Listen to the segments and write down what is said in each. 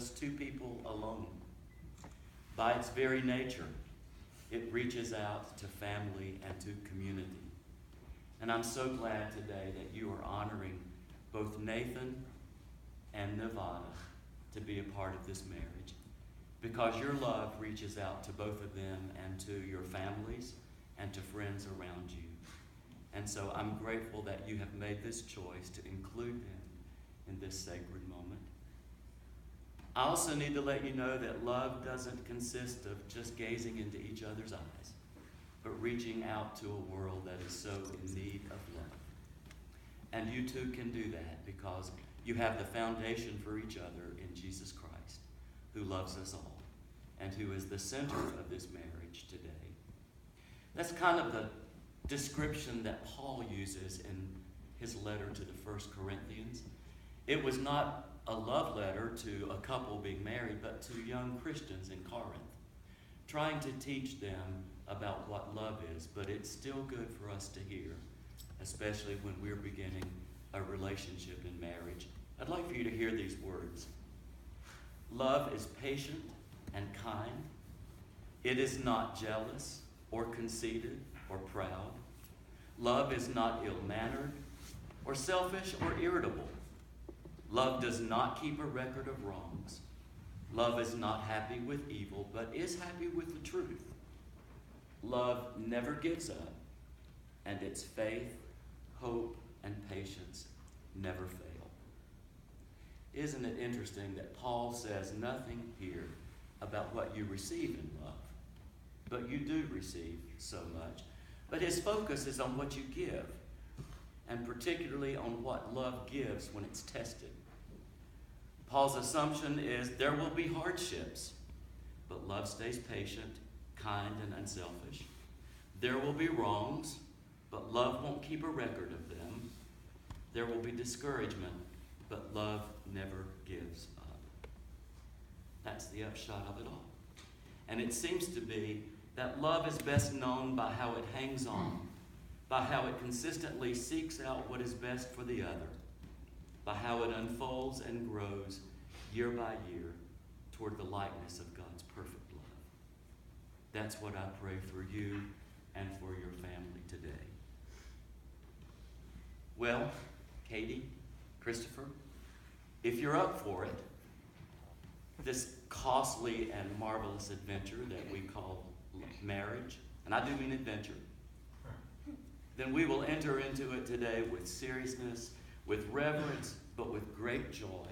just two people alone. By its very nature, it reaches out to family and to community. And I'm so glad today that you are honoring both Nathan and Nevada to be a part of this marriage, because your love reaches out to both of them and to your families and to friends around you. And so I'm grateful that you have made this choice to include them in this sacred moment. I also need to let you know that love doesn't consist of just gazing into each other's eyes, but reaching out to a world that is so in need of love. And you too can do that because you have the foundation for each other in Jesus Christ, who loves us all and who is the center of this marriage today. That's kind of the description that Paul uses in his letter to the 1 Corinthians. It was not a love letter to a couple being married, but to young Christians in Corinth, trying to teach them about what love is, but it's still good for us to hear, especially when we're beginning a relationship in marriage. I'd like for you to hear these words. Love is patient and kind. It is not jealous or conceited or proud. Love is not ill-mannered or selfish or irritable. Love does not keep a record of wrongs. Love is not happy with evil, but is happy with the truth. Love never gives up, and its faith, hope, and patience never fail. Isn't it interesting that Paul says nothing here about what you receive in love, but you do receive so much. But his focus is on what you give, and particularly on what love gives when it's tested. Paul's assumption is there will be hardships, but love stays patient, kind, and unselfish. There will be wrongs, but love won't keep a record of them. There will be discouragement, but love never gives up. That's the upshot of it all. And it seems to be that love is best known by how it hangs on, by how it consistently seeks out what is best for the other, by how it unfolds and grows year by year toward the likeness of God's perfect love. That's what I pray for you and for your family today. Well, Katie, Christopher, if you're up for it, this costly and marvelous adventure that we call marriage, and I do mean adventure, then we will enter into it today with seriousness, with reverence, but with great joy.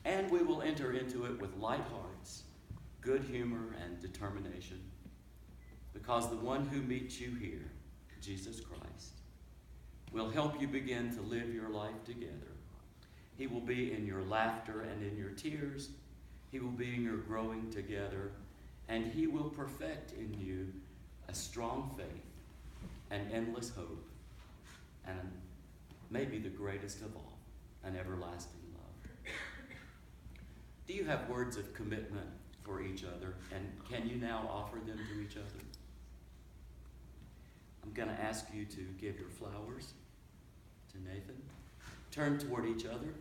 And we will enter into it with light hearts, good humor, and determination. Because the one who meets you here, Jesus Christ, will help you begin to live your life together. He will be in your laughter and in your tears. He will be in your growing together. And he will perfect in you a strong faith, an endless hope, and maybe the greatest of all, an everlasting love. Do you have words of commitment for each other? And can you now offer them to each other? I'm going to ask you to give your flowers to Nathan. Turn toward each other